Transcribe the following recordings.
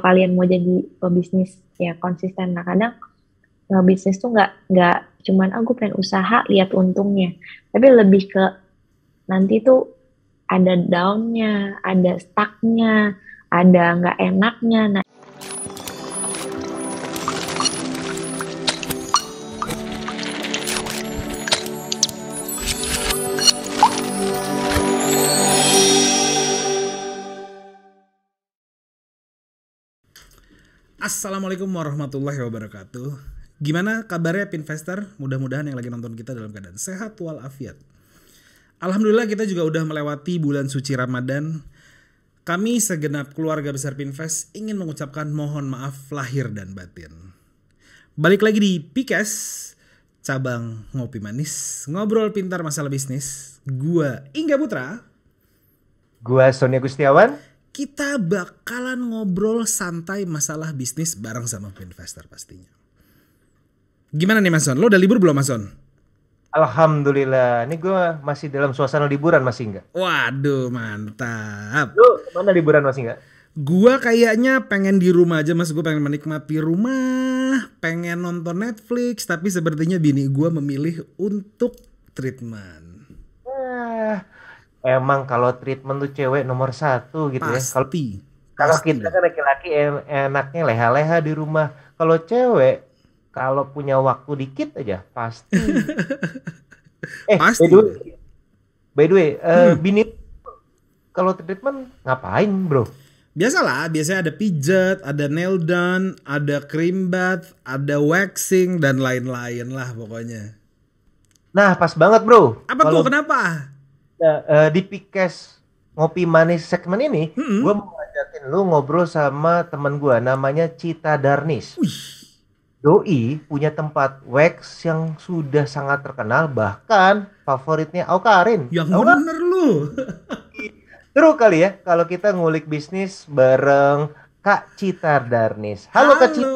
kalian mau jadi pebisnis ya konsisten. Nah kadang bisnis tuh nggak cuman aku pengen usaha lihat untungnya, tapi lebih ke nanti tuh ada downnya, ada stucknya, ada nggak enaknya. Nah, Assalamualaikum warahmatullahi wabarakatuh. Gimana kabarnya Pinvestor? Mudah-mudahan yang lagi nonton kita dalam keadaan sehat walafiat. Alhamdulillah kita juga udah melewati bulan suci Ramadan. Kami segenap keluarga besar Pinvest ingin mengucapkan mohon maaf lahir dan batin. Balik lagi di Pikes, cabang ngopi manis, ngobrol pintar masalah bisnis. Gua Ingga Putra. Gua Sonia Gustiawan. Kita bakalan ngobrol santai masalah bisnis bareng sama Pinvestor pastinya. Gimana nih Mas Son? Lo udah libur belum Mas Son? Alhamdulillah, ini gue masih dalam suasana liburan masih enggak? Waduh mantap. Lu kemana liburan masih enggak? Gua kayaknya pengen di rumah aja Mas. Gue pengen menikmati rumah, pengen nonton Netflix. Tapi sepertinya bini gue memilih untuk treatment. Emang kalau treatment tuh cewek nomor satu gitu ya. Kalau kita kan laki-laki enaknya leha-leha di rumah. Kalau cewek kalau punya waktu dikit aja pasti. Pasti. By the way, bini kalau treatment ngapain bro? Biasalah, biasanya ada pijat, ada nail done, ada cream bath, ada waxing dan lain-lain lah pokoknya. Nah pas banget bro. Apa tuh kenapa? Di Pikes Ngopi Manis segmen ini, gue mau ngajakin lu ngobrol sama temen gue namanya Cita Darnis. Doi punya tempat wax yang sudah sangat terkenal, bahkan favoritnya Aukarin. Yang bener lu. Seru kali ya kalau kita ngulik bisnis bareng Kak Cita Darnis. Halo Kak Cita.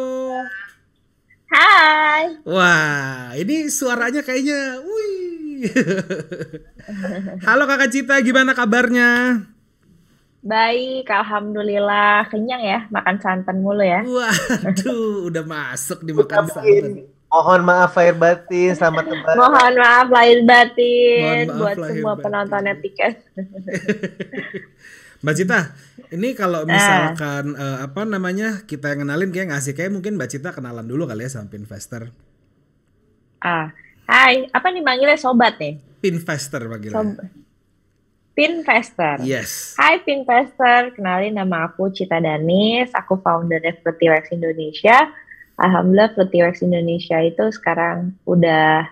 hai. Wah, ini suaranya kayaknya, wih. Halo Kakak Cita, gimana kabarnya? Baik, alhamdulillah. Kenyang ya, makan santan mulu ya. Waduh, udah masuk di makan santan. Mohon maaf lahir batin, selamat kembali. Mohon maaf lahir batin buat lahir semua batin. penonton Pikes. Mbak Cita, ini kalau misalkan kita yang kenalin kayak nggak asik, kayak mungkin Mbak Cita kenalan dulu kali ya sama Pinvestor. Hai, apa nih manggilnya sobat nih? Pinvestor panggilnya. Pinvestor. Yes. Hai Pinvestor, kenalin nama aku Cita Darnis, aku founder Fruity Wax Indonesia. Alhamdulillah Fruity Wax Indonesia itu sekarang udah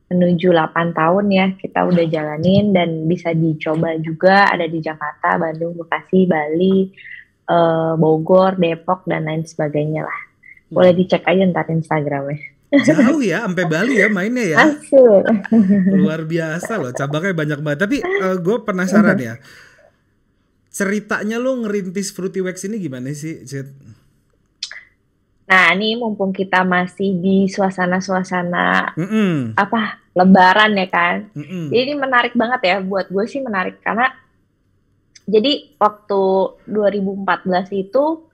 menuju 8 tahun ya kita udah jalanin dan bisa dicoba juga, ada di Jakarta, Bandung, Bekasi, Bali, Bogor, Depok dan lain sebagainya lah. Boleh dicek aja ntar Instagramnya. Jauh ya, sampai Bali ya mainnya ya. Asik. Luar biasa loh, cabangnya banyak banget. Tapi gue penasaran ya, ceritanya lo ngerintis Fruity Wax ini gimana sih, Cid? Nah, ini mumpung kita masih di suasana-suasana Lebaran ya kan. Jadi ini menarik banget ya, buat gue sih menarik karena jadi waktu 2014 itu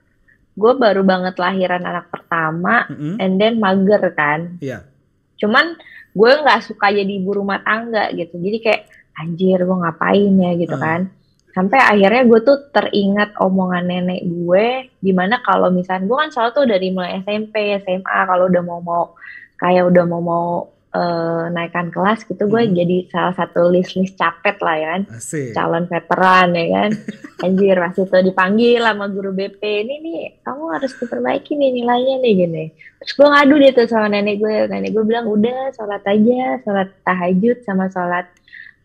gue baru banget lahiran anak pertama, and then mager kan. Iya. Cuman gue nggak suka jadi ibu rumah tangga gitu. Jadi kayak anjir gue ngapain ya gitu kan. Sampai akhirnya gue tuh teringat omongan nenek gue, dimana kalau misalnya gue kan selalu tuh dari mulai SMP, SMA, kalau udah mau naikkan kelas gitu, gue jadi salah satu list capet lah ya kan. Asik. Calon veteran ya kan. Anjir masih tuh dipanggil sama guru BP, ini nih kamu harus diperbaiki nih nilainya nih gini. Terus gue ngadu deh tuh sama nenek gue bilang udah sholat aja, sholat tahajud sama sholat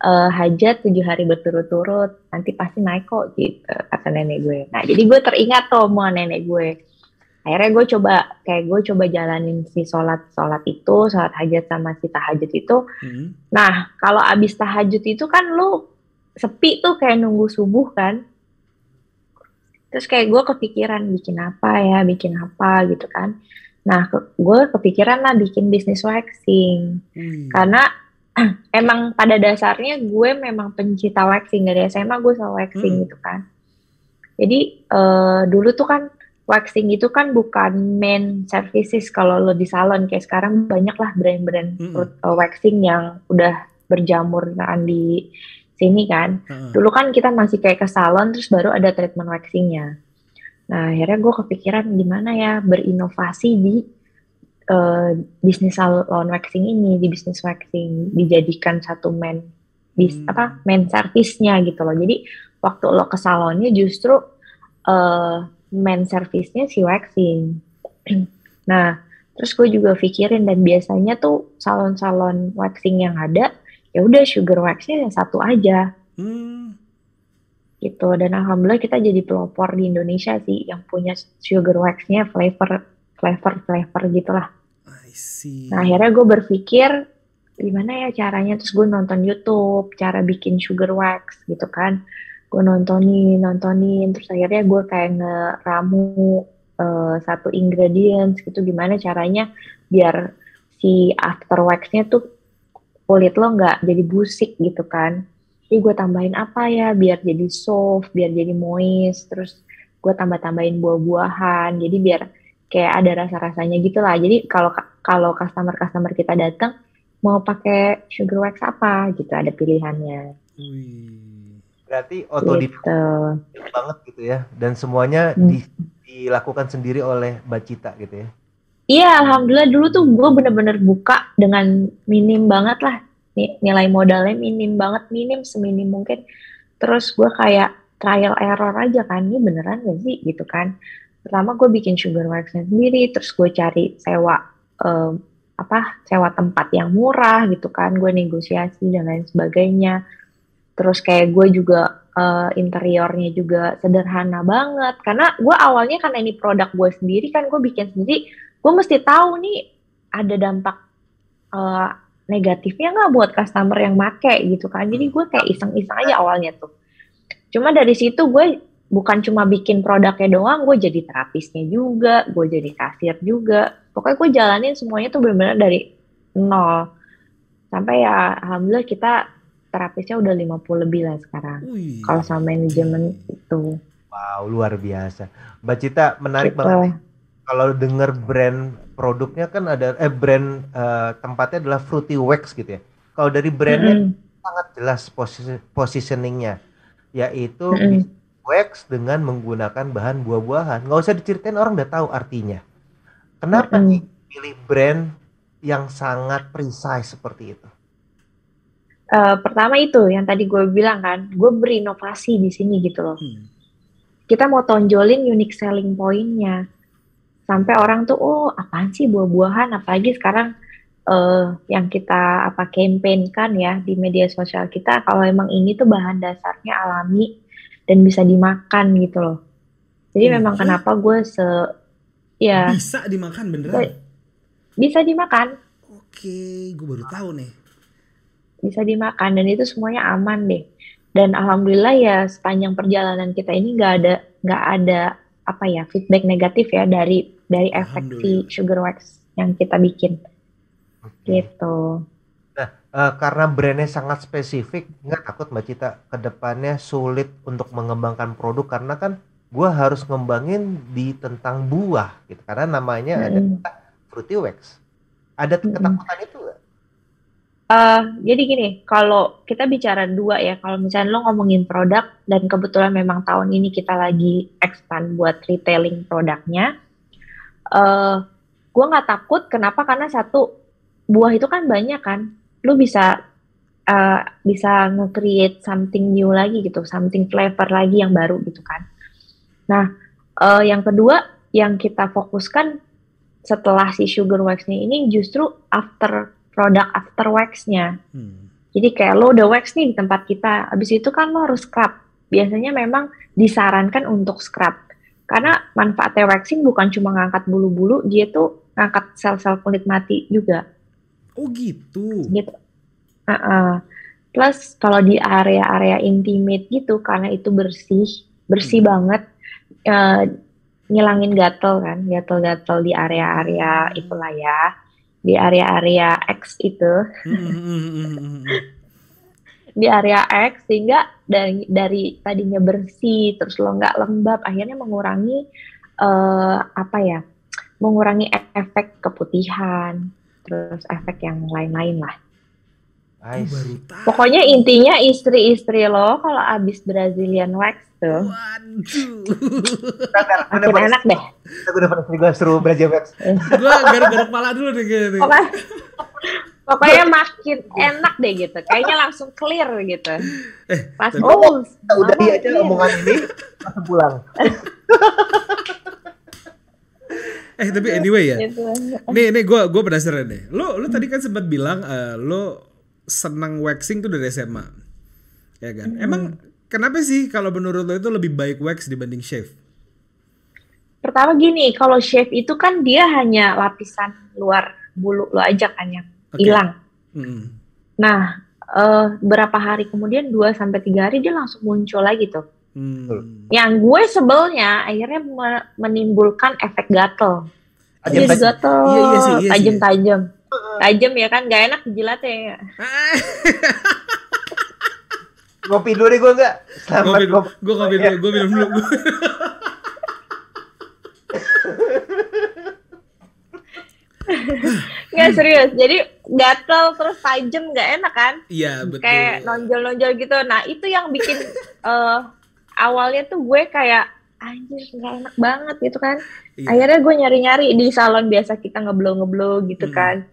hajat 7 hari berturut-turut, nanti pasti naik kok gitu kata nenek gue. Nah jadi gue teringat tuh omongan nenek gue. Akhirnya gue coba jalanin si sholat hajat sama si tahajud itu. Nah kalau abis tahajud itu kan lu sepi tuh kayak nunggu subuh kan. Terus kayak gue kepikiran bikin apa gitu kan. Nah gue kepikiran lah bikin bisnis waxing. Karena emang pada dasarnya gue memang pencinta waxing, dari SMA gue selalu waxing gitu kan. Jadi dulu tuh kan waxing itu kan bukan main services kalau lo di salon, kayak sekarang banyak lah brand-brand waxing yang udah berjamur kan di sini kan. Dulu kan kita masih kayak ke salon terus baru ada treatment waxingnya. Nah akhirnya gue kepikiran gimana ya berinovasi di bisnis salon waxing ini, di bisnis waxing dijadikan satu main main service-nya gitu loh. Jadi waktu lo ke salonnya justru main service-nya si waxing. Nah, terus gue juga pikirin dan biasanya tuh salon-salon waxing yang ada ya udah sugar wax-nya yang satu aja. Gitu. Dan alhamdulillah kita jadi pelopor di Indonesia sih yang punya sugar wax-nya flavor gitulah. Nah, akhirnya gue berpikir gimana ya caranya, terus gue nonton YouTube cara bikin sugar wax gitu kan. Gue nontonin, terus akhirnya gue kayak ngeramu satu ingredients gitu, gimana caranya biar si after wax-nya tuh kulit lo nggak jadi busik gitu kan. Jadi gue tambahin apa ya biar jadi soft, biar jadi moist, terus gue tambahin buah-buahan, jadi biar kayak ada rasa-rasanya gitu lah. Jadi kalau customer kita datang mau pakai sugar wax apa gitu, ada pilihannya. Berarti otodidak banget gitu ya, dan semuanya dilakukan sendiri oleh Mbak Cita gitu ya? Iya, alhamdulillah dulu tuh gue bener-bener buka dengan minim banget lah, nilai modalnya minim seminim mungkin. Terus gue kayak trial error aja kan, ini beneran gak sih gitu kan. Pertama gue bikin sugar waxnya sendiri, terus gue cari sewa tempat yang murah gitu kan, gue negosiasi dan lain sebagainya. Terus kayak gue juga interiornya juga sederhana banget. Karena gue awalnya karena ini produk gue sendiri kan, gue bikin sendiri. Gue mesti tahu nih ada dampak negatifnya nggak buat customer yang make gitu kan. Jadi gue kayak iseng-iseng aja awalnya tuh. Cuma dari situ gue bukan cuma bikin produknya doang, gue jadi terapisnya juga, gue jadi kasir juga. Pokoknya gue jalanin semuanya tuh benar-benar dari nol. Sampai ya alhamdulillah kita terapisnya udah 50 lebih lah sekarang. Kalau sama manajemen itu. Wow, luar biasa. Mbak Cita, menarik banget. Kalau denger brand produknya kan ada, brand tempatnya adalah Fruity Wax gitu ya. Kalau dari brandnya sangat jelas positioningnya. Yaitu wax dengan menggunakan bahan buah-buahan. Nggak usah diceritain, orang udah tahu artinya. Kenapa nih pilih brand yang sangat precise seperti itu? Pertama itu yang tadi gue bilang kan, gue berinovasi di sini gitu loh. Kita mau tonjolin unique selling point-nya. Sampai orang tuh, oh apaan sih buah-buahan, apalagi sekarang yang kita campaign kan ya di media sosial kita, kalau emang ini tuh bahan dasarnya alami dan bisa dimakan gitu loh. Jadi memang kenapa gue bisa dimakan beneran? Bisa dimakan. Oke, gue baru tahu nih. Bisa dimakan dan itu semuanya aman deh. Dan alhamdulillah ya sepanjang perjalanan kita ini nggak ada feedback negatif ya dari efek si sugar wax yang kita bikin. Gitu. Nah, karena brandnya sangat spesifik, nggak takut Mbak Cita ke depannya sulit untuk mengembangkan produk, karena kan gue harus ngembangin di tentang buah gitu, karena namanya ada Fruity Wax. Ada ketakutan itu nggak? Jadi gini, kalau kita bicara dua ya, kalau misalnya lo ngomongin produk dan kebetulan memang tahun ini kita lagi expand buat retailing produknya, gue nggak takut. Kenapa? Karena satu, buah itu kan banyak kan, lo bisa nge-create something new lagi gitu, something flavor lagi yang baru gitu kan. Nah, yang kedua yang kita fokuskan setelah si sugar wax-nya ini justru produk after wax-nya. Jadi kayak lo udah wax nih di tempat kita, abis itu kan lo harus scrub. Biasanya memang disarankan untuk scrub. Karena manfaatnya waxing bukan cuma ngangkat bulu-bulu, dia tuh ngangkat sel-sel kulit mati juga. Oh gitu? Gitu. Plus kalau di area-area intimate gitu, karena itu bersih banget, ngilangin gatel di area-area itulah ya. Di area-area X itu. di area X, sehingga dari tadinya bersih terus lo nggak lembab, akhirnya mengurangi apa ya, mengurangi efek keputihan, terus efek yang lain-lain lah. I baru see. tahu. Pokoknya intinya istri-istri lo kalau abis Brazilian wax tuh Waduh. makin enak deh. Aku udah pernah gue suruh Brazilian wax. Gua garuk-garuk kepala dulu nih kayaknya nih. Pokoknya makin enak deh gitu. Kayaknya langsung clear gitu. Pas Kita udahi mama aja clear. omongan ini, langsung pulang. Tapi anyway ya. Gitu. Nih gue penasaran deh. Lo tadi kan sempat bilang lo senang waxing tuh dari SMA. Ya kan? Emang kenapa sih kalau menurut lo itu lebih baik wax dibanding shave? Pertama gini, kalau shave itu kan dia hanya lapisan luar bulu lo aja kan yang hilang. Nah, berapa hari kemudian 2-3 hari dia langsung muncul lagi tuh. Yang gue sebelnya akhirnya menimbulkan efek gatel. Jadi gatel, Iya sih. tajam-tajam. Tajam ya kan, gak enak dijilatnya. Ngopi dulu deh gue enggak. Selamat ngopi. Gue ngopi dulu, gue minum dulu. Nggak serius, jadi gatel terus tajam gak enak kan? Iya betul. Kayak nonjol-nonjol gitu. Nah itu yang bikin awalnya tuh gue kayak anjir nggak enak banget gitu kan. Iya. Akhirnya gue nyari-nyari di salon biasa kita ngeblow gitu kan.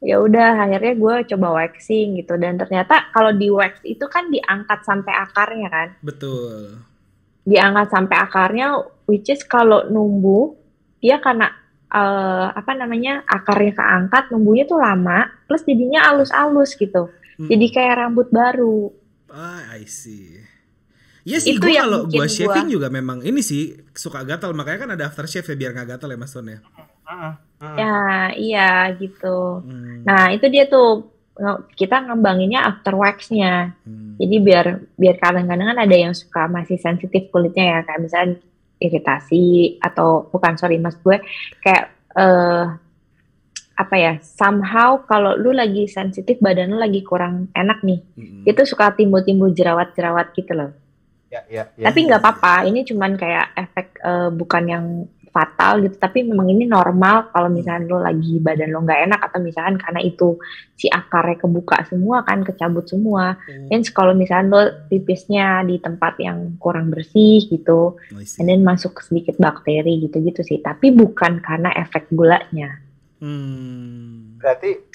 Ya udah akhirnya gue coba waxing gitu, dan ternyata kalau di wax itu kan diangkat sampai akarnya kan. Betul. Diangkat sampai akarnya, which is kalau numbuh dia karena akarnya keangkat, numbuhnya tuh lama, plus jadinya alus-alus gitu. Jadi kayak rambut baru. I see. Iya sih, Itu gue yang kalau bikin gue shaving juga memang ini sih suka gatal, makanya kan ada aftershave ya biar nggak gatal ya Mas Ton ya. Ya iya gitu. Nah itu dia tuh kita ngembanginnya after wax-nya. Jadi biar kadang-kadang kan ada yang suka masih sensitif kulitnya ya, kayak misalnya iritasi atau bukan, sorry mas gue kayak apa ya, somehow kalau lu lagi sensitif, badan lu lagi kurang enak nih, itu suka timbul-timbul jerawat-jerawat gitu loh. Ya. Tapi nggak apa-apa, ini cuman kayak efek bukan yang fatal gitu, tapi memang ini normal kalau misalnya lo lagi badan lo nggak enak, atau misalkan karena itu si akarnya kebuka semua kan, kecabut semua. Dan kalau misalnya lo pipisnya di tempat yang kurang bersih gitu, and then masuk sedikit bakteri gitu-gitu sih, tapi bukan karena efek gulanya. Berarti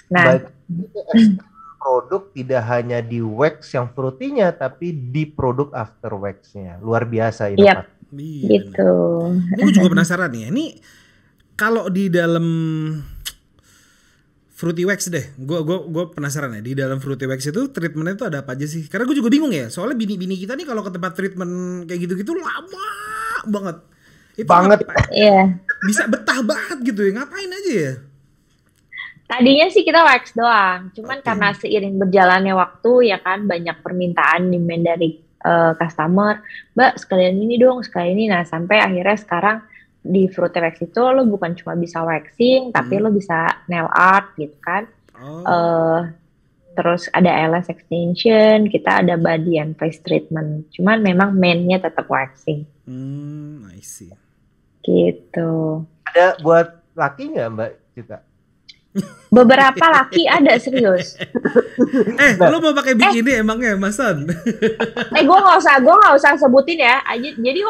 produk tidak hanya di wax yang fruity-nya, tapi di produk after wax-nya. Luar biasa ini. Yep. Gitu. Ini gue juga penasaran nih. Ini kalau di dalam fruity wax deh, gue penasaran ya, di dalam fruity wax itu treatmentnya itu ada apa aja sih? Karena gue juga bingung ya. Soalnya bini-bini kita nih kalau ke tempat treatment kayak gitu-gitu lama banget. Itu Iya. Bisa betah banget gitu ya. Ngapain aja ya? Tadinya sih kita wax doang, cuman karena seiring berjalannya waktu ya kan, banyak permintaan demand dari customer, Mbak sekalian ini dong, sekalian ini. Nah sampai akhirnya sekarang di fruity wax itu lo bukan cuma bisa waxing, tapi lo bisa nail art gitu kan. Terus ada eyelash extension, kita ada body and face treatment. Cuman memang mainnya tetap waxing. I see. Gitu. Ada buat laki nggak Mbak Cita? Beberapa laki ada, serius. Lo mau pakai bikini emangnya Mas Ton? Gue nggak usah sebutin ya. Jadi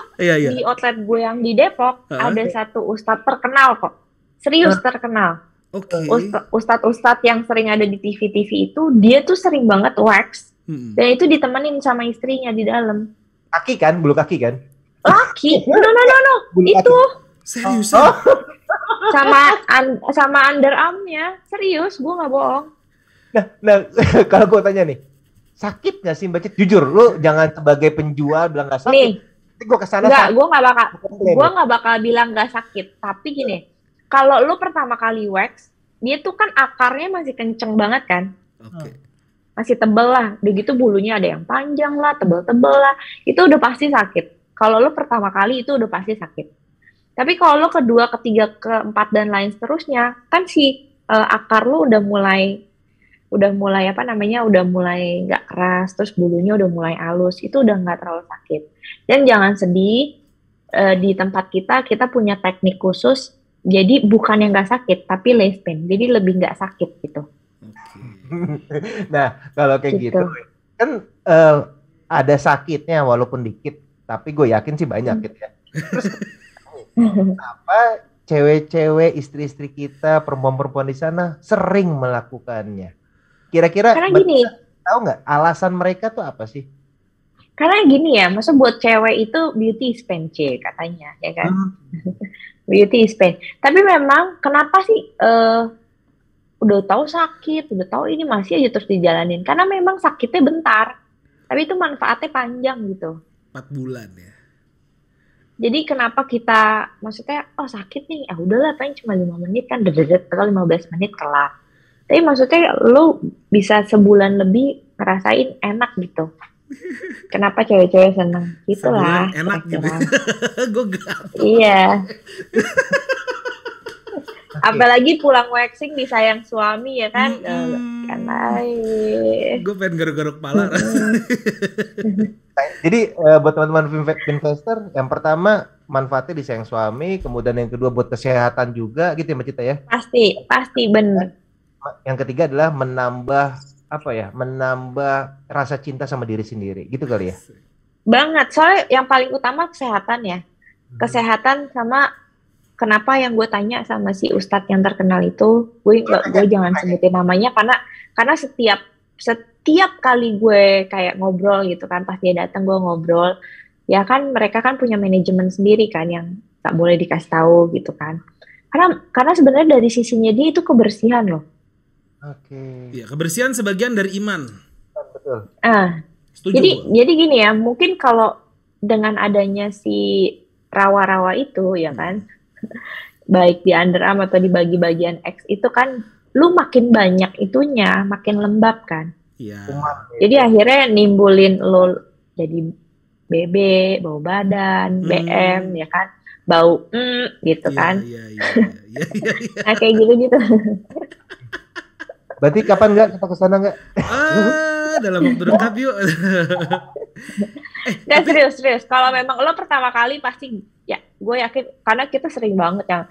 di outlet gue yang di Depok ada satu ustadz terkenal kok. Serius terkenal. Ustadz yang sering ada di TV-TV itu, dia tuh sering banget wax. Dan itu ditemenin sama istrinya di dalam. Kaki kan? Bulu kaki kan? Laki? No. Itu. Serius? Sama underarmnya. Serius, gue nggak bohong. Nah, kalau gue tanya nih, sakit nggak sih Mbak Cit? Jujur, lu jangan sebagai penjual bilang nggak sakit. Nih, gue kesana. Gue nggak bakal bilang nggak sakit. Tapi gini, kalau lu pertama kali wax, dia tuh kan akarnya masih kenceng banget kan. Masih tebel lah. Begitu bulunya ada yang panjang lah, tebel-tebel lah. Itu udah pasti sakit. Kalau lu pertama kali itu udah pasti sakit. Tapi kalau lo kedua, ketiga, keempat, dan lain seterusnya, kan si akar lo udah mulai udah mulai apa namanya, udah mulai nggak keras, terus bulunya udah mulai halus, itu udah nggak terlalu sakit. Dan jangan sedih, di tempat kita punya teknik khusus, jadi bukan yang nggak sakit, tapi less pain, jadi lebih nggak sakit gitu. Oke. Nah, kalau kayak gitu Gitu. kan ada sakitnya walaupun dikit, tapi gue yakin sih banyak gitu ya. Terus apa cewek-cewek istri-istri kita, perempuan-perempuan di sana sering melakukannya? Kira-kira Karena gini, tahu nggak alasan mereka tuh apa sih? karena gini ya, masa buat cewek itu beauty is pain, C, katanya, ya kan? Hmm. Beauty is pain. Tapi memang kenapa sih udah tahu sakit, udah tahu ini masih aja terus dijalanin? Karena memang sakitnya bentar, tapi itu manfaatnya panjang gitu. 4 bulan ya. Jadi kenapa kita, maksudnya, oh sakit nih, ah udahlah, paling cuma 5 menit kan, dedet atau 15 menit kelar. Tapi maksudnya lu bisa sebulan lebih ngerasain enak gitu. Kenapa cewek-cewek seneng? Sebulan Itulah enak gitu. kira-kira. Gue gak. Iya. Oke. Apalagi pulang waxing disayang suami ya kan. Kan Gue pengen garuk-garuk kepala. Jadi buat teman-teman investor, yang pertama manfaatnya disayang suami, kemudian yang kedua buat kesehatan juga gitu ya Mbak Cita ya. Pasti bener. Yang ketiga adalah menambah apa ya? Menambah rasa cinta sama diri sendiri, gitu kali ya. Banget. Soalnya yang paling utama kesehatan ya. Kesehatan sama kenapa yang gue tanya sama si Ustadz yang terkenal itu, gue jangan sebutin namanya karena setiap kali gue kayak ngobrol gitu kan, pas dia datang gue ngobrol, ya kan mereka kan punya manajemen sendiri kan yang tak boleh dikasih tahu gitu kan. Karena sebenarnya dari sisinya dia itu kebersihan loh. Oke. Ya, kebersihan sebagian dari iman. Betul. Ah, Setuju jadi gua. jadi gini ya, mungkin kalau dengan adanya si rawa-rawa itu ya kan, baik di underarm atau di bagian X itu kan, lu makin banyak itunya, makin lembab kan. Iya. Jadi akhirnya nimbulin lo jadi BB, bau badan, BM ya kan, bau gitu Iya, kan. iya. Nah kayak gitu-gitu. Berarti kapan nggak kita ke sana nggak? Dalam waktu dekat yuk. Nggak, serius. Kalau memang lo pertama kali pasti, ya gue yakin, karena kita sering banget yang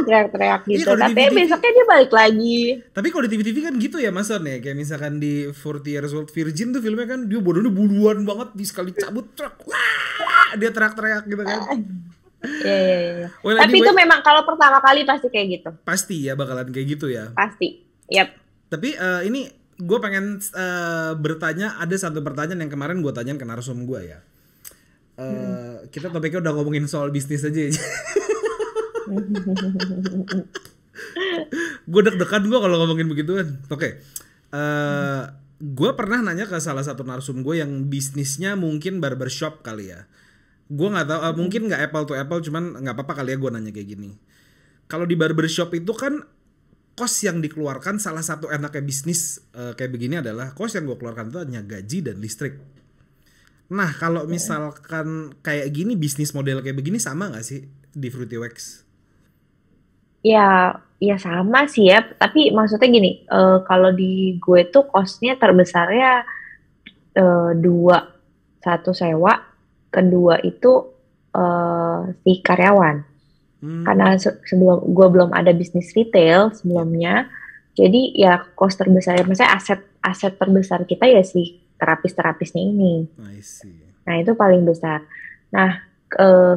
teriak-teriak Iya, gitu. kalau di Tapi TV. besoknya dia balik lagi. Tapi kalau di TV-TV kan gitu ya Mas Son ya. Kayak misalkan di 40 Years Old Virgin tuh filmnya kan dia badannya buluan banget, di sekali cabut truk, wah, dia teriak-teriak gitu kan. Iya. Well, Tapi itu anyway, memang kalau pertama kali pasti kayak gitu. pasti ya bakalan kayak gitu ya. Pasti. Yap. Tapi ini gue pengen bertanya, ada satu pertanyaan yang kemarin gue tanyain ke narsum gue ya. Kita topiknya udah ngomongin soal bisnis aja ya. Gue deg-degan gue kalau ngomongin begituan. Oke. Gue pernah nanya ke salah satu narsum gue yang bisnisnya mungkin barbershop kali ya. Gue nggak tahu, mungkin nggak apple to apple, cuman nggak apa-apa kali ya gue nanya kayak gini. Kalau di barbershop itu kan kos yang dikeluarkan, salah satu enaknya bisnis kayak begini adalah kos yang gue keluarkan itu hanya gaji dan listrik. Nah kalau misalkan kayak gini, bisnis model kayak begini sama nggak sih di Fruity Wax? Ya sama sih ya. Tapi maksudnya gini, kalau di gue tuh kosnya terbesarnya dua. Satu sewa, kedua itu si karyawan. Karena sebelum gue belum ada bisnis retail sebelumnya, jadi ya kos terbesar, misalnya aset terbesar kita ya si terapis-terapisnya ini. I see. Nah itu paling besar. Nah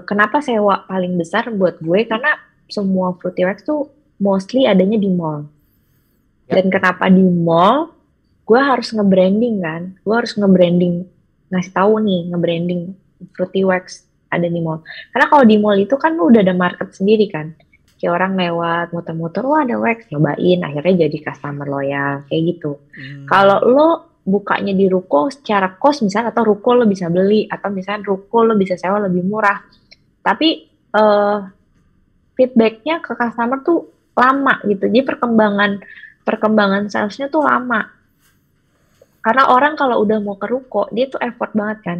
kenapa sewa paling besar buat gue? Karena semua Fruity Wax tuh mostly adanya di mall. Dan kenapa di mall? Gue harus nge-branding kan. Gue harus nge-branding, ngasih tahu nih, nge-branding Fruity Wax ada di mall. Karena kalau di mall itu kan lu udah ada market sendiri kan. Kayak orang lewat, muter-muter, wah ada wax, nyobain, akhirnya jadi customer loyal, kayak gitu. Kalau lo bukanya di ruko secara kos misalnya, atau ruko lo bisa beli, atau misalnya ruko lo bisa sewa lebih murah. Tapi feedbacknya ke customer tuh lama gitu. Jadi perkembangan salesnya tuh lama. Karena orang kalau udah mau ke ruko, dia tuh effort banget kan.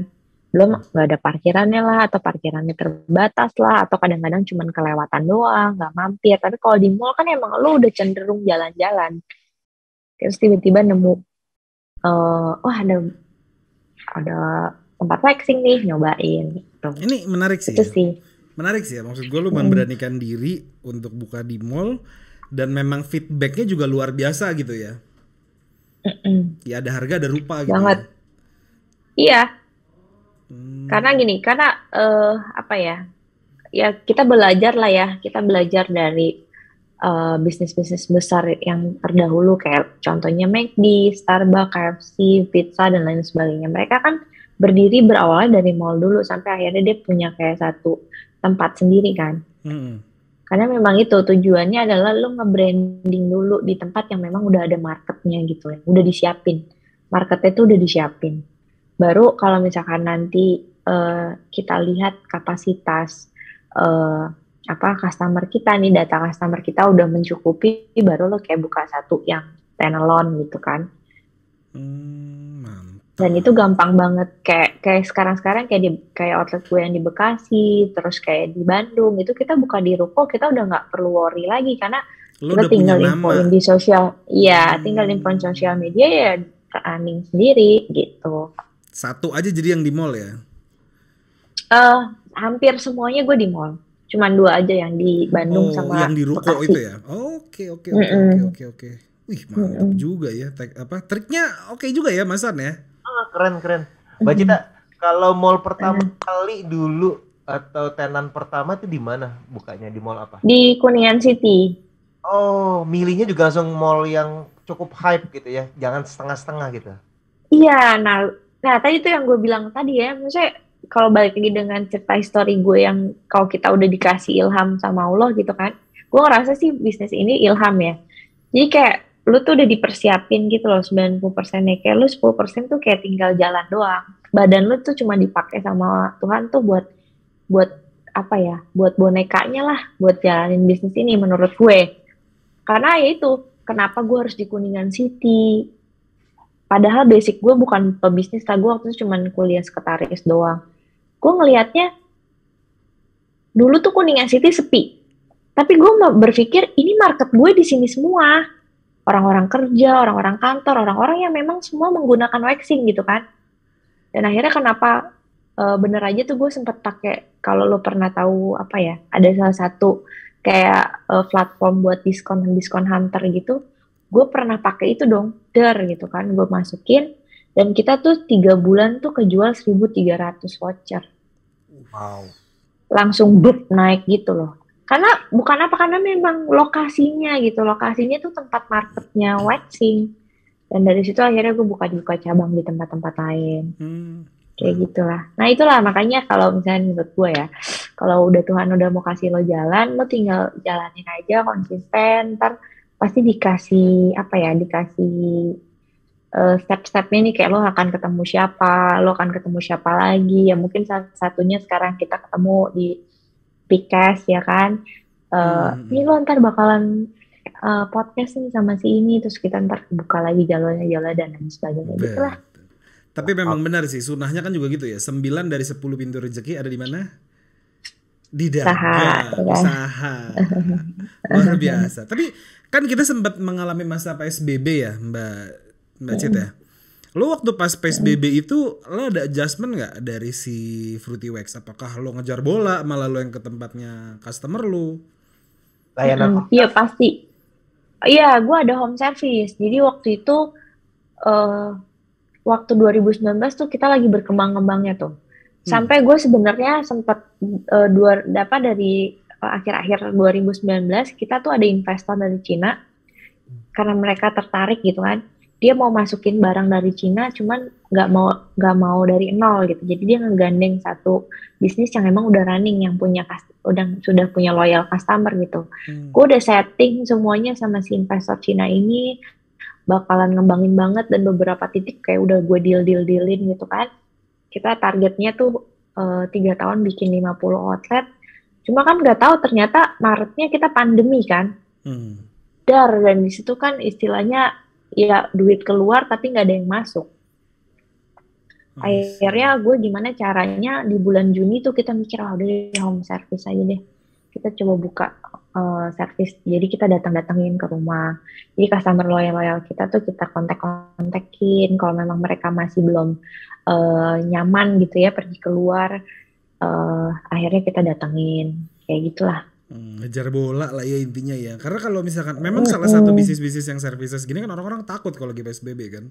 Belum nggak ada parkirannya lah, atau parkirannya terbatas lah, atau kadang-kadang cuma kelewatan doang, nggak mampir. Tapi kalau di mall kan emang lo udah cenderung jalan-jalan. Terus tiba-tiba nemu, oh ada tempat waxing nih, nyobain gitu. Ini menarik sih Itu ya. sih. Menarik sih ya, maksud gue lu memberanikan diri untuk buka di mall dan memang feedbacknya juga luar biasa gitu ya. Ya ada harga ada rupa gitu Banget. ya. Iya. Karena gini, apa ya? Ya kita belajar lah ya, kita belajar dari bisnis-bisnis besar yang terdahulu kayak contohnya McD, Starbucks, KFC, pizza dan lain sebagainya. Mereka kan berdiri berawalnya dari mall dulu sampai akhirnya dia punya kayak satu tempat sendiri kan. Karena memang itu tujuannya adalah lo nge-branding dulu di tempat yang memang udah ada marketnya gitu ya, udah disiapin. Marketnya tuh udah disiapin. Baru kalau misalkan nanti kita lihat kapasitas customer kita nih, data customer kita udah mencukupi, baru lo kayak buka satu yang standalone gitu kan. Dan itu gampang banget, kayak sekarang kayak outlet gue yang di Bekasi, terus kayak di Bandung itu kita buka di ruko, kita udah nggak perlu worry lagi karena Lo kita udah tinggal punya infoin nama. di sosial, tinggal infoin sosial media ya running sendiri gitu. Satu aja jadi yang di mall ya. Hampir semuanya gue di mall. Cuman 2 aja yang di Bandung sama yang di ruko Bekasi. itu ya. Oke. Wih, mantap juga ya. Triknya oke juga ya, Mas An ya. Keren. Mbak Cita, kalau mall pertama kali dulu atau tenan pertama itu di mana bukanya? Di mall apa? Di Kuningan City. Oh, milihnya juga langsung mall yang cukup hype gitu ya, jangan setengah-setengah gitu. Iya, nah tadi itu yang gue bilang tadi ya, maksudnya kalau balik lagi dengan cerita histori gue yang kalau kita udah dikasih ilham sama Allah gitu kan, gue ngerasa sih bisnis ini ilham ya. Jadi kayak lu tuh udah dipersiapin gitu loh 90%-nya, kayak lu 10% tuh kayak tinggal jalan doang. Badan lu tuh cuma dipakai sama Tuhan tuh buat apa ya, buat bonekanya lah, buat jalanin bisnis ini menurut gue. Karena ya itu, kenapa gue harus di Kuningan City? Padahal basic gue bukan pebisnis lah, gue waktu itu cuma kuliah sekretaris doang. Gue ngelihatnya, dulu tuh Kuningan City sepi. Tapi gue berpikir, ini market gue di sini semua. Orang-orang kerja, orang-orang kantor, orang-orang yang memang semua menggunakan waxing gitu kan. Dan akhirnya kenapa bener aja tuh gue sempet pakai, kalau lo pernah tahu apa ya, ada salah satu kayak platform buat diskon hunter gitu, gue pernah pakai itu dong, gitu kan, gue masukin dan kita tuh 3 bulan tuh kejual 1.300 voucher. Wow. Langsung naik gitu loh. Karena bukan apa, karena memang lokasinya tuh tempat marketnya waxing. Dan dari situ akhirnya gue buka cabang di tempat-tempat lain. Kayak gitulah. Nah itulah makanya kalau misalnya menurut gue ya, kalau udah Tuhan udah mau kasih lo jalan, lo tinggal jalanin aja konsisten, ntar pasti dikasih step-stepnya nih, kayak lo akan ketemu siapa lagi, ya mungkin satunya sekarang kita ketemu di Pickcast ya kan, ini lo ntar bakalan podcast nih sama si ini, terus kita ntar buka lagi jalurnya dan lain sebagainya gitu lah. Tapi memang benar sih, sunahnya kan juga gitu ya. 9 dari 10 pintu rezeki ada di mana? Di dagang, usaha. Luar biasa. Tapi kan kita sempat mengalami masa PSBB ya, Mbak Cit ya. Lo waktu pas PSBB itu lo ada adjustment nggak dari si Fruity Wax? Apakah lo ngejar bola, malah lo yang ke tempatnya customer lo? Iya pasti. Iya, gue ada home service. Jadi waktu itu waktu 2019 tuh kita lagi berkembang-kembangnya tuh. Sampai gue sebenarnya sempat dari akhir-akhir 2019 kita tuh ada investor dari Cina, karena mereka tertarik gitu kan. Dia mau masukin barang dari Cina, cuman nggak mau dari nol gitu. Jadi dia ngegandeng satu bisnis yang emang udah running, yang sudah punya loyal customer gitu. Gue udah setting semuanya sama si investor Cina ini, bakalan ngembangin banget, dan beberapa titik kayak udah gue dealin gitu kan. Kita targetnya tuh 3 tahun bikin 50 outlet. Cuma kan nggak tahu ternyata Maretnya kita pandemi kan. Dan di situ kan istilahnya ya duit keluar tapi nggak ada yang masuk. Akhirnya gue gimana caranya di bulan Juni tuh kita mikir, udah home service aja deh. Kita coba buka servis. Jadi kita datang-datengin ke rumah. Jadi customer loyal-loyal kita tuh kita kontak-kontakin. Kalau memang mereka masih belum nyaman gitu ya pergi keluar, akhirnya kita datengin. Kayak gitulah. Ngejar bola lah ya intinya ya. Karena kalau misalkan memang salah satu bisnis-bisnis yang services gini kan orang-orang takut kalau lagi PSBB kan.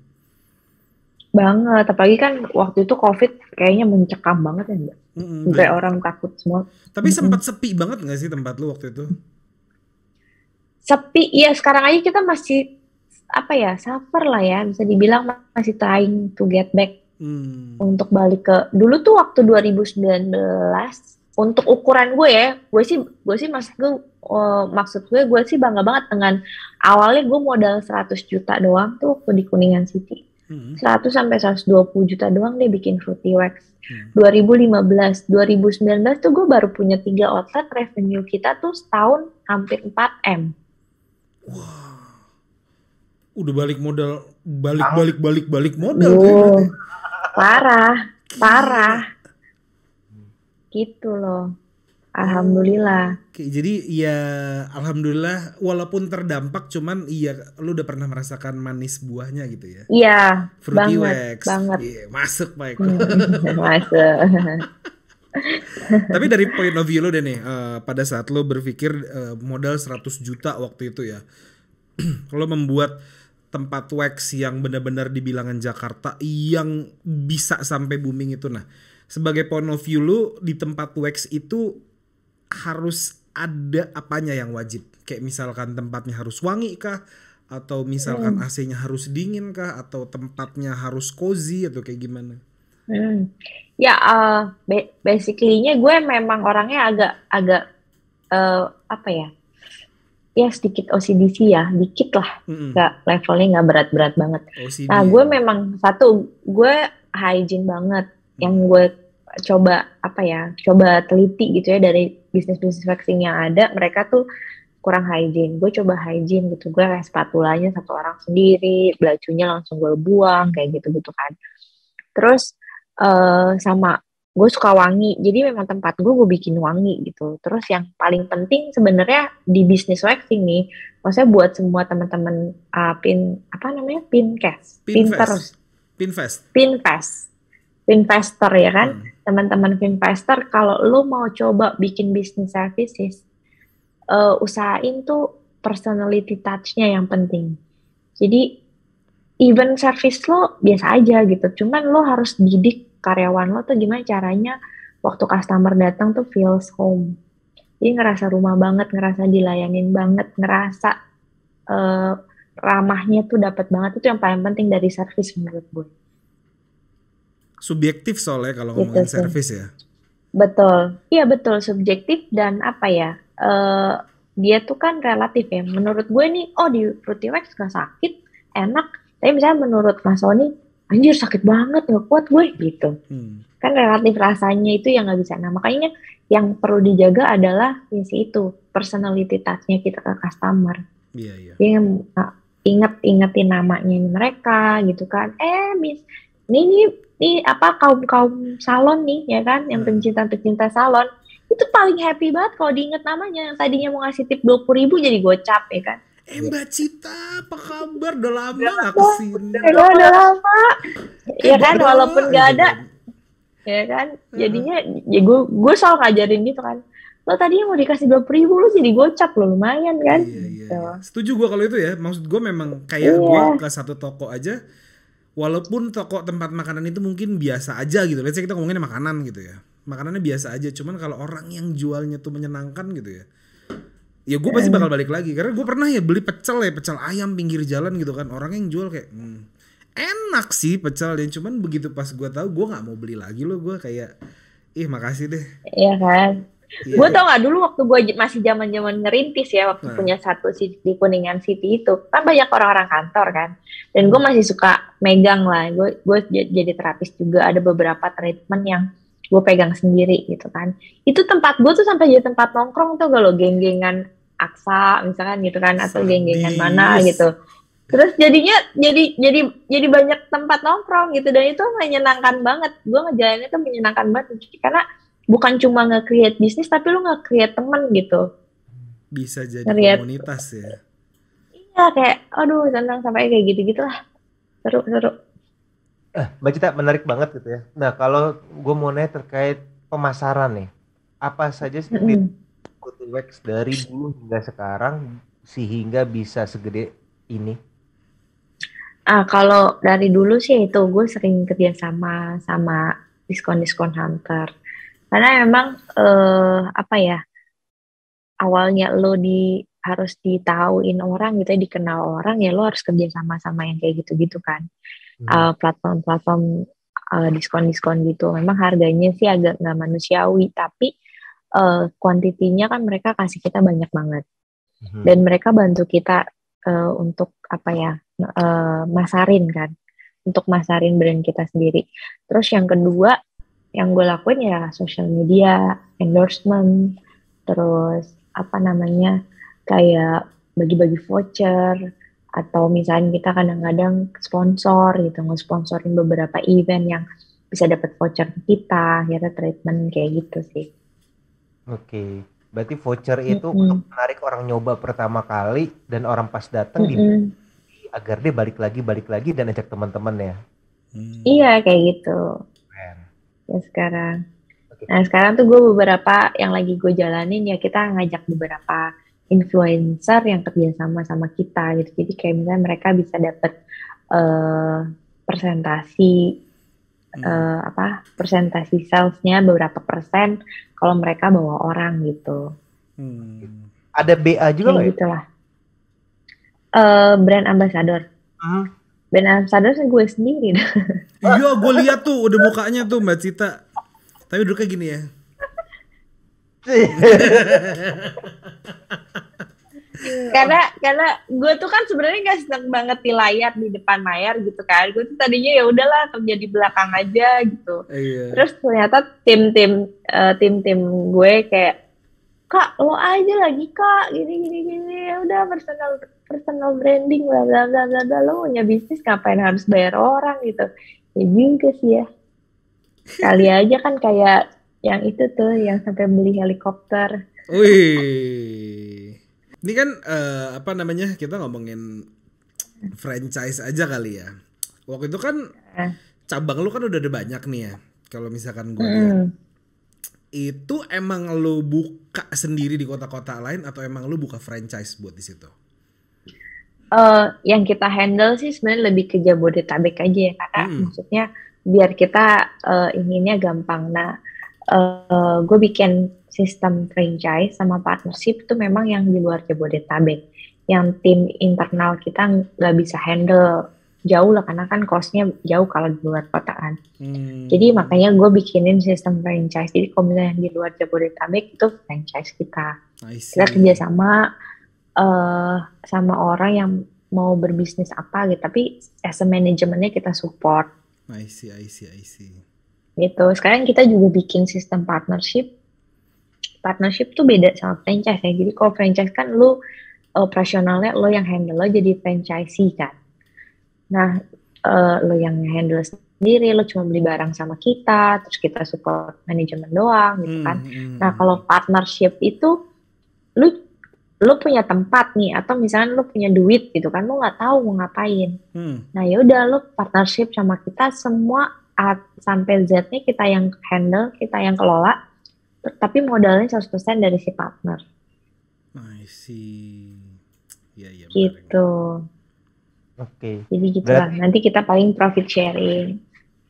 Banget, apalagi kan waktu itu COVID kayaknya mencekam banget ya Mbak. Kayak orang takut semua. Tapi sempat sepi banget gak sih tempat lu waktu itu? Sepi, iya sekarang aja kita masih suffer lah ya, bisa dibilang masih trying to get back untuk balik ke dulu tuh waktu 2019 untuk ukuran gue ya, gue sih maksud gue sih bangga banget dengan awalnya gue modal 100 juta doang tuh waktu di Kuningan City. 100 sampai 120 juta doang deh bikin Fruity Wax. 2015, 2019 tuh gue baru punya 3 outlet, revenue kita tuh setahun hampir 4M. Wah. Udah balik modal, balik modal tuh. Parah. Gitu loh. Alhamdulillah. Oke, jadi ya alhamdulillah walaupun terdampak cuman lu udah pernah merasakan manis buahnya gitu ya. Iya, Fruity Wax. banget. Iya, masuk Pak Eko. Masuk. Tapi dari point of view lo deh nih, pada saat lo berpikir modal 100 juta waktu itu ya. Lo membuat tempat wax yang benar-benar di bilangan Jakarta yang bisa sampai booming itu. Nah, sebagai point of view lo di tempat wax itu harus ada apanya yang wajib? Kayak misalkan tempatnya harus wangi kah? Atau misalkan AC-nya harus dingin kah? Atau tempatnya harus cozy atau kayak gimana? Ya, basically-nya gue memang orangnya agak ya sedikit OCD sih ya, dikit lah, levelnya nggak berat-berat banget. OCD. Nah, gue memang gue hygiene banget, yang gue coba teliti gitu ya dari bisnis-bisnis waxing yang ada, mereka tuh kurang hygiene. Gue coba hygiene gitu, gue kayak spatulanya satu orang sendiri, belacunya langsung gue buang kayak gitu kan. Terus sama gue suka wangi, jadi memang tempat gue bikin wangi gitu. Terus yang paling penting sebenarnya di bisnis waxing nih, maksudnya buat semua teman-teman Pinvestor ya kan, teman-teman Pinvestor, kalau lo mau coba bikin bisnis services, usahain tuh personality touch-nya yang penting. Jadi even service lo biasa aja gitu, cuman lo harus didik karyawan lo tuh gimana caranya waktu customer datang tuh feels home. Jadi ngerasa rumah banget, ngerasa dilayanin banget, ngerasa ramahnya tuh dapat banget. Itu yang paling penting dari service menurut gue. Subjektif soalnya kalau ngomongin gitu, service ya. Betul, iya betul, subjektif dan dia tuh kan relatif ya. Menurut gue nih, di Fruity Wax gak sakit, enak. Tapi misalnya menurut Mas Sony, anjir sakit banget, gak kuat gue gitu. Kan relatif rasanya itu yang gak bisa. Nah makanya yang perlu dijaga adalah itu, personality touch-nya kita ke customer. Iya. Yang ingetin namanya mereka gitu kan. Miss, ini kaum salon nih ya kan, yang pencinta salon. Itu paling happy banget kalau diinget namanya. Yang tadinya mau ngasih tip 20.000 jadi gocap ya kan. Mbak Cita, apa kabar? Udah lama gak kesini. Udah lama. Ya kan, walaupun gak ada. Ya kan, jadinya ya gue selalu ngajarin gitu kan. Lo tadinya mau dikasih 20.000, lo jadi gocap lo, lumayan kan. Iya. Setuju gue kalau itu ya. Maksud gue memang kayak gue ke satu toko aja. Walaupun toko tempat makanan itu mungkin biasa aja gitu. Let's say kita ngomongin makanan gitu ya. Makanannya biasa aja. Cuman kalau orang yang jualnya tuh menyenangkan gitu ya. Ya gue pasti bakal balik lagi. Karena gue pernah ya beli pecel ayam pinggir jalan gitu kan. Orang yang jual kayak enak sih pecelnya. Cuman begitu pas gue tahu gue gak mau beli lagi loh. Gue kayak makasih deh. Iya kan. Gue tau gak dulu waktu gue masih zaman ngerintis ya. Waktu punya satu di Kuningan City itu. Kan banyak orang-orang kantor kan. Dan gue masih suka megang lah. Gue jadi terapis juga. Ada beberapa treatment yang gue pegang sendiri gitu kan. Itu tempat gue tuh sampai jadi tempat nongkrong tuh kalau geng-gengan Aksa misalkan gitu kan, atau geng-gengan mana gitu. Terus jadinya jadi banyak tempat nongkrong gitu, dan itu menyenangkan banget. Gue ngejalaninnya tuh menyenangkan banget karena bukan cuma nge-create bisnis tapi lu nge-create temen gitu. Bisa jadi Ngeliat, komunitas ya. iya kayak, aduh senang sampai kayak gitu-gitu lah. Seru. Mbak Cita menarik banget gitu ya. Nah, kalau gue mau nanya terkait pemasaran nih, apa saja sih yang Mm-mm. diikuti Wax dari dulu hingga sekarang sehingga bisa segede ini? Kalau dari dulu sih itu gue sering kerja sama diskon-diskon hunter. Karena emang apa ya, awalnya lo harus ditahuin orang gitu ya, dikenal orang ya lo harus kerja sama yang kayak gitu-gitu kan. Hmm. Platform-platform diskon-diskon gitu. Memang harganya sih agak nggak manusiawi, tapi kuantitinya kan mereka kasih kita banyak banget. Mhm. Dan mereka bantu kita untuk apa ya, masarin kan, untuk masarin brand kita sendiri. Terus yang kedua yang gue lakuin ya social media, endorsement, terus apa namanya, kayak bagi-bagi voucher, atau misalnya kita kadang-kadang sponsor gitu, nge-sponsorin beberapa event yang bisa dapat voucher ke kita, ya treatment kayak gitu sih. Oke, berarti voucher itu untuk Mm-mm. menarik orang nyoba pertama kali dan orang pas datang dibeli Mm-mm. agar dia balik lagi dan ajak teman-teman ya. Iya kayak gitu Keren. ya sekarang. Oke. Nah, sekarang tuh gue beberapa yang lagi gue jalanin ya kita ngajak beberapa influencer yang kerja sama kita gitu. Jadi kayak misalnya mereka bisa dapat eh presentasi presentasi salesnya beberapa persen kalau mereka bawa orang gitu. Ada BA juga Kayak nggak ya? gitulah. Brand ambassador. Hmm. Brand ambassador sih gue sendiri. Iya, gue lihat tuh udah mukanya tuh Mbak Cita. Tapi duduknya gini ya. karena gue tuh kan sebenarnya gak seneng banget di layar, di depan layar gitu kan. Gue tuh tadinya ya udahlah kerja di belakang aja gitu. Iya. Terus ternyata tim gue kayak, kak lo aja lagi kak gini ya udah personal branding bla bla bla bla bla, lo punya bisnis ngapain harus bayar orang gitu. Ya juga sih ya, kali aja kan kayak yang itu tuh yang sampai beli helikopter. Wih. Ini kan apa namanya, kita ngomongin franchise aja kali ya. Waktu itu kan Nah, cabang lu kan udah ada banyak nih ya. Kalau misalkan gue lihat, mm-mm. itu emang lu buka sendiri di kota-kota lain atau emang lu buka franchise buat di situ? Yang kita handle sih sebenarnya lebih ke Jabodetabek aja ya, karena maksudnya biar kita inginnya gampang. Nah, gue bikin sistem franchise sama partnership itu memang yang di luar Jabodetabek, yang tim internal kita nggak bisa handle jauh lah, karena kan costnya jauh kalau di luar kota kan. Jadi makanya gue bikinin sistem franchise. Jadi kalau misalnya yang di luar Jabodetabek itu franchise kita. Kita kerja sama orang yang mau berbisnis apa gitu, tapi as a manajemennya kita support. I see. Gitu. Sekarang kita juga bikin sistem partnership. Partnership tuh beda sama franchise ya. Jadi kalau franchise kan lu operasionalnya lo yang handle, lo jadi franchisee kan. Nah, lo yang handle sendiri, lo cuma beli barang sama kita, terus kita support manajemen doang gitu kan. Nah, kalau partnership itu lu punya tempat nih, atau misalnya lu punya duit gitu kan, lu nggak tahu mau ngapain. Nah ya udah, lu partnership sama kita semua sampai Z-nya kita yang handle, kita yang kelola, tapi modalnya 100% dari si partner. I see. Iya, Gitu. Oke. Jadi gitulah. Nanti kita paling profit sharing.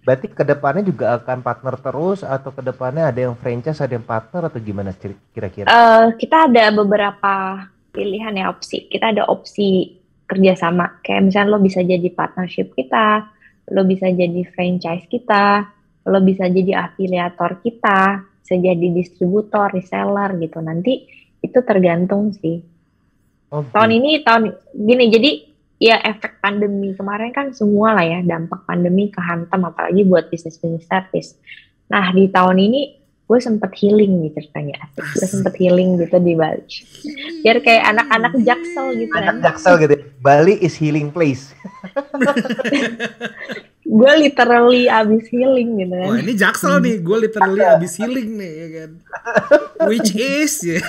Berarti kedepannya juga akan partner terus, atau kedepannya ada yang franchise, ada yang partner, atau gimana kira-kira? Kita ada beberapa pilihan ya, opsi. Kita ada opsi kerjasama. Kayak misalnya lo bisa jadi partnership kita, lo bisa jadi franchise kita, lo bisa jadi afiliator kita, bisa jadi distributor, reseller gitu. Nanti itu tergantung sih. Tahun gini, jadi ya efek pandemi kemarin kan semua lah ya, dampak pandemi kehantam apalagi buat bisnis service. Nah di tahun ini gue sempet healing nih ceritanya. Gue sempet healing gitu di Bali. Biar kayak anak-anak Jaksel gitu kan. Anak Jaksel gitu. Bali is healing place. Gue literally abis healing gitu kan. Wah ini Jaksel nih, gue literally abis healing nih ya kan. Which is ya.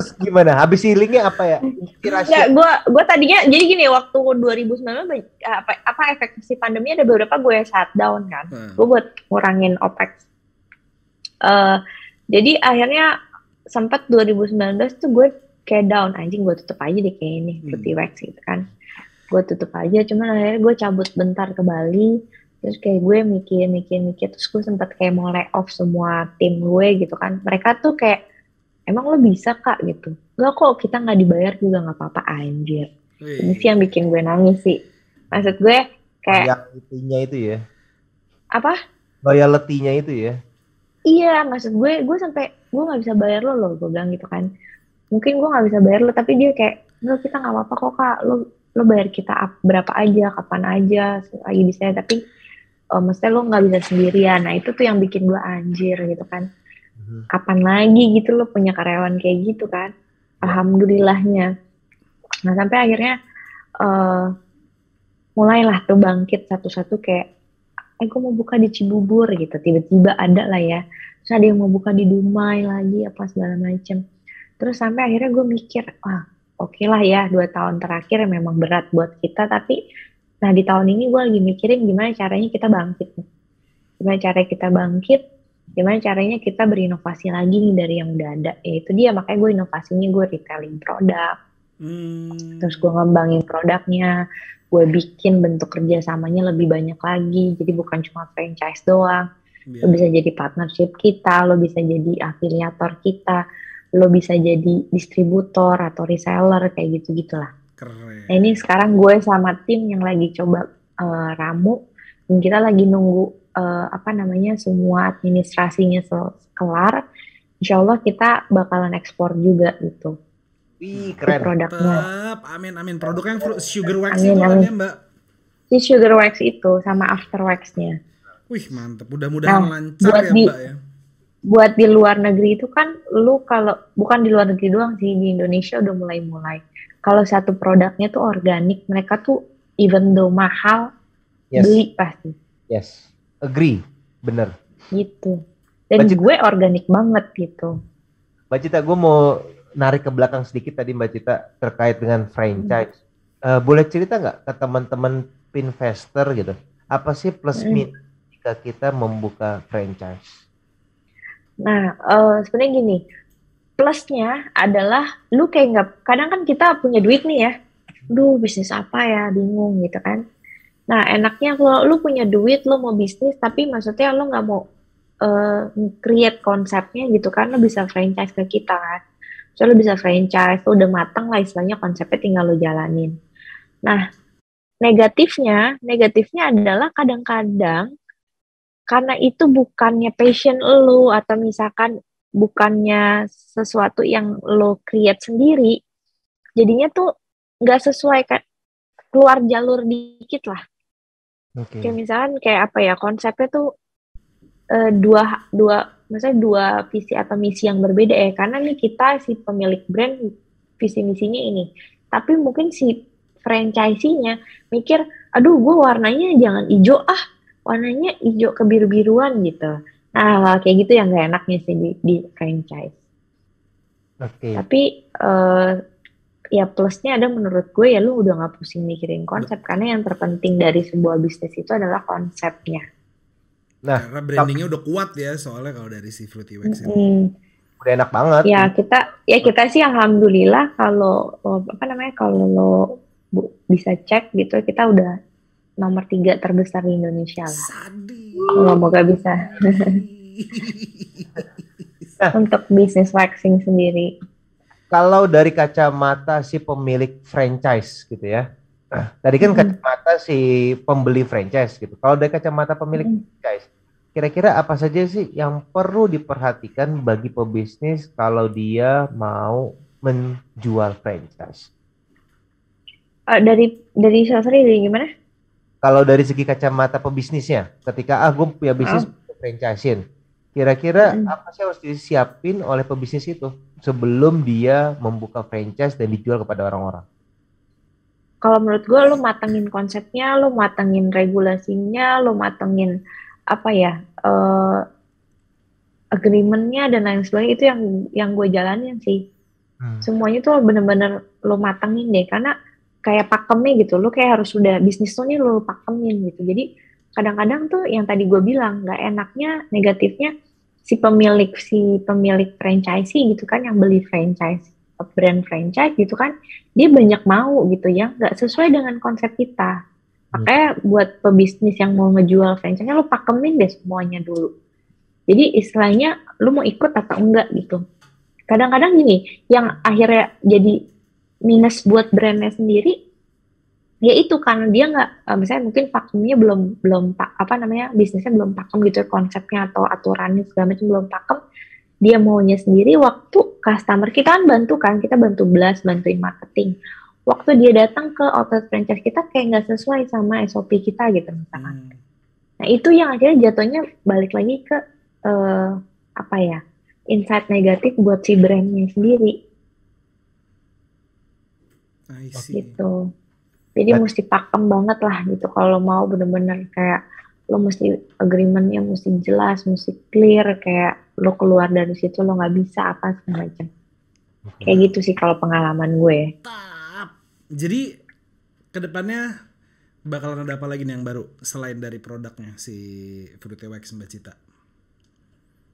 Terus gimana? Habis healingnya apa ya? Inspirasi. Enggak, gue tadinya jadi gini, waktu 2019 apa efek si pandemi ada beberapa gue shutdown kan. Gue buat ngurangin OPEX. Jadi akhirnya sempat 2019 tuh gue kayak down, anjing gue tutup aja deh kayak ini Fruity Wax gitu kan. Gue tutup aja, cuman akhirnya gue cabut bentar ke Bali. Terus kayak gue mikir, terus gue sempat kayak mau lay off semua tim gue gitu kan. Mereka tuh kayak, emang lo bisa kak gitu? Enggak kok, kita nggak dibayar juga nggak apa-apa, anjir. Ini sih yang bikin gue nangis sih. Maksud gue kayak loyalty-nya itu ya. apa? Loyalty-nya itu ya. Iya, maksud gue sampai gue nggak bisa bayar lo, gue bilang gitu kan. Mungkin gue nggak bisa bayar lo, tapi dia kayak, lo kita nggak apa-apa kok kak, lo bayar kita berapa aja, kapan aja, lagi bisa. Tapi maksudnya lo nggak bisa sendirian. Nah itu tuh yang bikin gue anjir gitu kan. Kapan lagi gitu lo punya karyawan kayak gitu kan. Alhamdulillahnya. Nah sampai akhirnya mulailah tuh bangkit satu-satu kayak, gue mau buka di Cibubur gitu. Tiba-tiba ada lah ya. Terus ada yang mau buka di Dumai lagi apa segala macem. Terus sampai akhirnya gue mikir, oke lah ya 2 tahun terakhir memang berat buat kita, tapi nah di tahun ini gue lagi mikirin gimana caranya kita bangkit. Gimana caranya kita bangkit, gimana caranya kita berinovasi lagi nih dari yang udah ada. Itu dia, makanya gue inovasinya gue retailing produk. Terus gue ngembangin produknya, gue bikin bentuk kerjasamanya lebih banyak lagi. Jadi bukan cuma franchise doang. Lo bisa jadi partnership kita, lo bisa jadi afiliator kita, lo bisa jadi distributor atau reseller kayak gitu-gitulah. Keren. Nah ini sekarang gue sama tim yang lagi coba ramu, dan kita lagi nunggu semua administrasinya kelar. Insya Allah kita bakalan ekspor juga gitu. Wih, keren. Produknya. Amin. Produknya yang sugar wax itu kan ya Mbak? Si sugar wax itu sama after waxnya. Wih mantep, mudah-mudahan lancar ya Mbak ya. Buat di luar negeri itu kan, lu kalau bukan di luar negeri doang sih, di Indonesia udah mulai. Kalau satu produknya tuh organik, mereka tuh even though mahal, beli pasti. Yes, agree, bener. Gitu. Dan gue organik banget gitu. Mbak Cita, gue mau narik ke belakang sedikit tadi Mbak Cita terkait dengan franchise. Boleh cerita nggak ke teman-teman Pinvestor gitu, apa sih plus minus jika kita membuka franchise? Nah, sebenarnya gini, plusnya adalah lu kayak nggak, kadang kan kita punya duit nih ya, bisnis apa ya, bingung gitu kan. Nah, enaknya kalau lu punya duit, lu mau bisnis, tapi maksudnya lu nggak mau create konsepnya gitu kan, lu bisa franchise ke kita kan. So, lu bisa franchise, lu udah matang lah istilahnya, konsepnya tinggal lu jalanin. Nah, negatifnya adalah kadang-kadang karena itu bukannya passion lu, atau misalkan bukannya sesuatu yang lo create sendiri, jadinya tuh nggak sesuai, keluar jalur dikit lah. Kayak misalkan kayak apa ya, konsepnya tuh maksudnya dua visi atau misi yang berbeda ya, karena nih kita si pemilik brand visi misinya ini, tapi mungkin si franchisee-nya mikir, aduh gue warnanya jangan hijau warnanya hijau kebiru-biruan gitu. Nah, kayak gitu yang gak enaknya sih di franchise. Tapi ya plusnya ada menurut gue ya, lu udah gak pusing mikirin konsep, karena yang terpenting dari sebuah bisnis itu adalah konsepnya. Nah, karena brandingnya udah kuat ya, soalnya kalau dari si Fruity Wax ini. Udah enak banget. Ya kita sih alhamdulillah, kalau lo bisa cek gitu, kita udah nomor 3 terbesar di Indonesia lah. Semoga bisa. Untuk bisnis waxing sendiri. Kalau dari kacamata si pemilik franchise gitu ya. Tadi kan kacamata si pembeli franchise gitu. Kalau dari kacamata pemilik franchise, kira-kira apa saja sih yang perlu diperhatikan bagi pebisnis kalau dia mau menjual franchise? Dari gimana? Kalau dari segi kacamata pebisnisnya, ketika gue punya bisnis franchise-in, kira-kira apa sih harus disiapin oleh pebisnis itu sebelum dia membuka franchise dan dijual kepada orang-orang? Kalau menurut gue, lo matengin konsepnya, lo matengin regulasinya, lo matengin agreement-nya dan lain sebagainya, itu yang gue jalanin sih. Semuanya tuh bener-bener lo matengin deh, karena kayak pakemnya gitu, lo kayak harus udah bisnis lo nih lo pakemin gitu. Jadi kadang-kadang tuh yang tadi gue bilang nggak enaknya, negatifnya si pemilik franchise gitu kan, yang beli franchise brand franchise gitu kan, dia banyak mau gitu ya, nggak sesuai dengan konsep kita. Makanya buat pebisnis yang mau ngejual franchise-nya lo pakemin deh semuanya dulu. Jadi istilahnya lo mau ikut atau enggak gitu. Kadang-kadang gini, yang akhirnya jadi minus buat brandnya sendiri, ya itu karena dia nggak, misalnya mungkin pakemnya bisnisnya belum pakem gitu ya, konsepnya atau aturannya segala macam belum pakem, dia maunya sendiri. Waktu customer kita kan bantu kan, kita bantu blast, bantuin marketing. Waktu dia datang ke outlet franchise kita kayak nggak sesuai sama SOP kita gitu misalkan. Nah itu yang akhirnya jatuhnya balik lagi ke insight negatif buat si brandnya sendiri. Gitu. Jadi mesti pakem banget lah gitu kalau mau bener-bener kayak lo mesti agreementnya mesti jelas, mesti clear, kayak lo keluar dari situ lo nggak bisa apa segala macam. Kayak gitu sih kalau pengalaman gue. Jadi kedepannya bakalan ada apa lagi nih yang baru selain dari produknya si Fruity Wax Mbak Cita?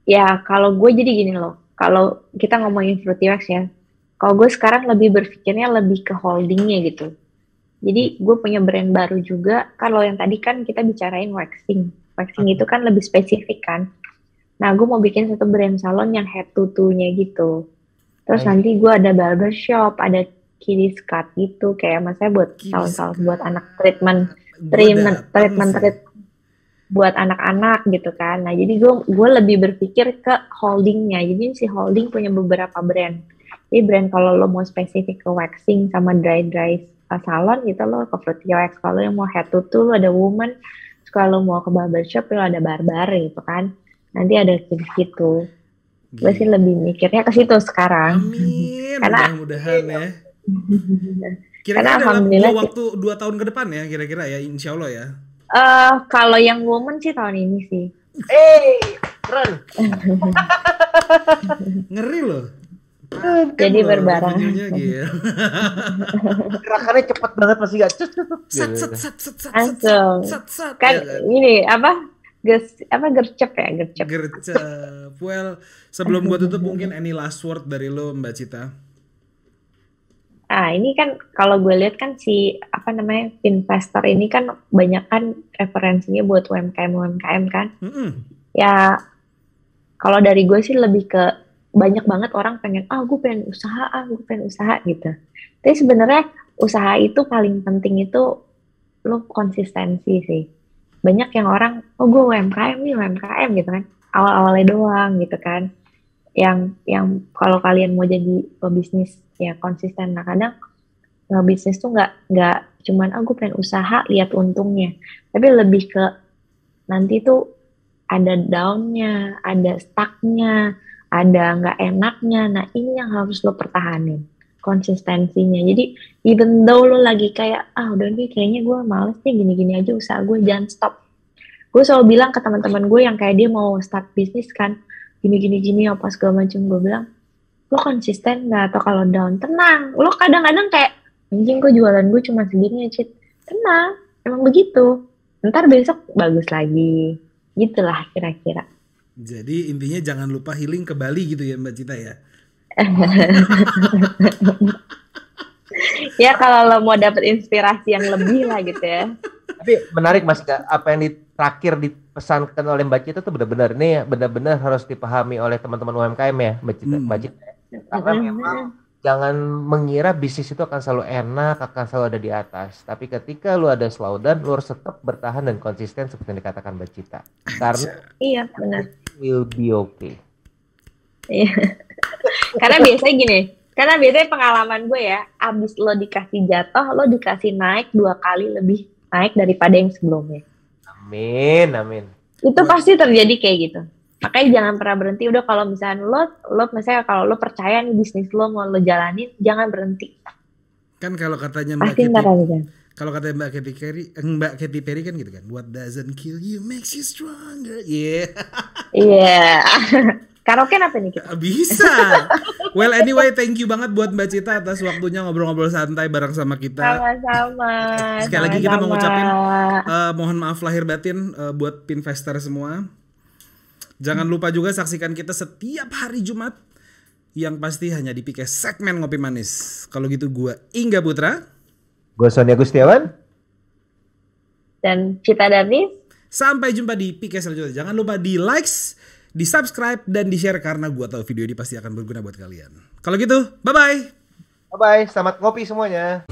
Ya kalau gue jadi gini loh, kalau kita ngomongin Fruity Wax ya, kalau gue sekarang lebih berpikirnya lebih ke holdingnya gitu. Jadi gue punya brand baru juga. Kalau yang tadi kan kita bicarain waxing itu kan lebih spesifik kan. Nah gue mau bikin satu brand salon yang head to toe-nya gitu. Terus nanti gue ada barbershop, ada kiddies cut gitu, kayak maksudnya buat salon-salon buat anak treatment buat anak-anak gitu kan. Nah jadi gue lebih berpikir ke holdingnya. Jadi si holding punya beberapa brand. Jadi brand kalau lo mau spesifik ke waxing sama dry salon gitu lo ke Fruity Wax. Kalau yang mau head to toe lo ada woman. Kalau mau ke barbershop lo ada barbar gitu kan. Nanti ada gitu. Gue sih lebih mikirnya ke situ sekarang. Amin. Mudah-mudahan ya. Kira-kira dalam waktu 2 tahun ke depan ya kira-kira ya, insya Allah ya. Kalau yang woman sih tahun ini sih. Keren. Ngeri loh. Jadi berbareng. Gerakannya cepet banget pasti gak langsung. Kan ini gercep. Well, sebelum gua tutup mungkin any last word dari lo Mbak Cita. Ini kan kalau gue lihat kan si investor ini kan banyak kan referensinya buat UMKM kan. Ya kalau dari gue sih lebih ke banyak banget orang pengen gue pengen usaha gitu. Tapi sebenarnya usaha itu paling penting itu lo konsistensi sih. Banyak yang orang gue UMKM gitu kan, awal-awalnya doang gitu kan. Yang kalau kalian mau jadi pebisnis ya konsisten. Nah kadang bisnis tuh nggak cuman gue pengen usaha lihat untungnya, tapi lebih ke nanti tuh ada downnya, ada stucknya, ada nggak enaknya. Nah ini yang harus lo pertahanin, konsistensinya. Jadi even though lo lagi kayak udah nih kayaknya gue males nih gini-gini aja usaha gue, jangan stop. Gue selalu bilang ke teman-teman gue yang kayak dia mau start bisnis kan, gini apa segala macam, gue bilang lo konsisten nggak, atau kalau down tenang. Lo kadang-kadang kayak anjing kok jualan gue cuma segini ya, tenang, emang begitu, ntar besok bagus lagi, gitulah kira-kira. Jadi intinya jangan lupa healing ke Bali gitu ya Mbak Cita ya. Ya kalau lo mau dapet inspirasi yang lebih lah gitu ya. Tapi menarik Mas, apa yang terakhir dipesankan oleh Mbak Cita tuh benar-benar harus dipahami oleh teman-teman UMKM ya Mbak Cita. Karena memang jangan mengira bisnis itu akan selalu enak, akan selalu ada di atas. Tapi ketika lu ada slowdown, lu harus tetap bertahan dan konsisten seperti yang dikatakan Mbak Cita. Karena iya benar. Will be okay. Iya. Karena biasanya pengalaman gue ya, abis lo dikasih jatuh, lo dikasih naik 2 kali lebih naik daripada yang sebelumnya. Amin. Itu pasti terjadi kayak gitu. Makanya jangan pernah berhenti. Udah kalau misalnya lo misalnya kalau lo percaya nih bisnis lo mau lo jalanin, jangan berhenti. Kan kalau katanya Mbak Katy Perry kan gitu kan, what doesn't kill you makes you stronger. Yeah. Karaoke apa nih kita? Bisa. Well anyway, thank you banget buat Mbak Cita atas waktunya ngobrol-ngobrol santai bareng sama kita. Sama-sama. Sekali lagi kita mau ngucapin mohon maaf lahir batin buat Pinvestor semua. Jangan lupa juga saksikan kita setiap hari Jumat. Yang pasti hanya di Pikes segmen Ngopi Manis. Kalau gitu gue Ingga Putra. Gue Sony Agustiawan. Dan Cita Darnis. Sampai jumpa di Pikes selanjutnya. Jangan lupa di likes, di subscribe, dan di share. Karena gue tahu video ini pasti akan berguna buat kalian. Kalau gitu, bye-bye. Bye-bye, selamat ngopi semuanya.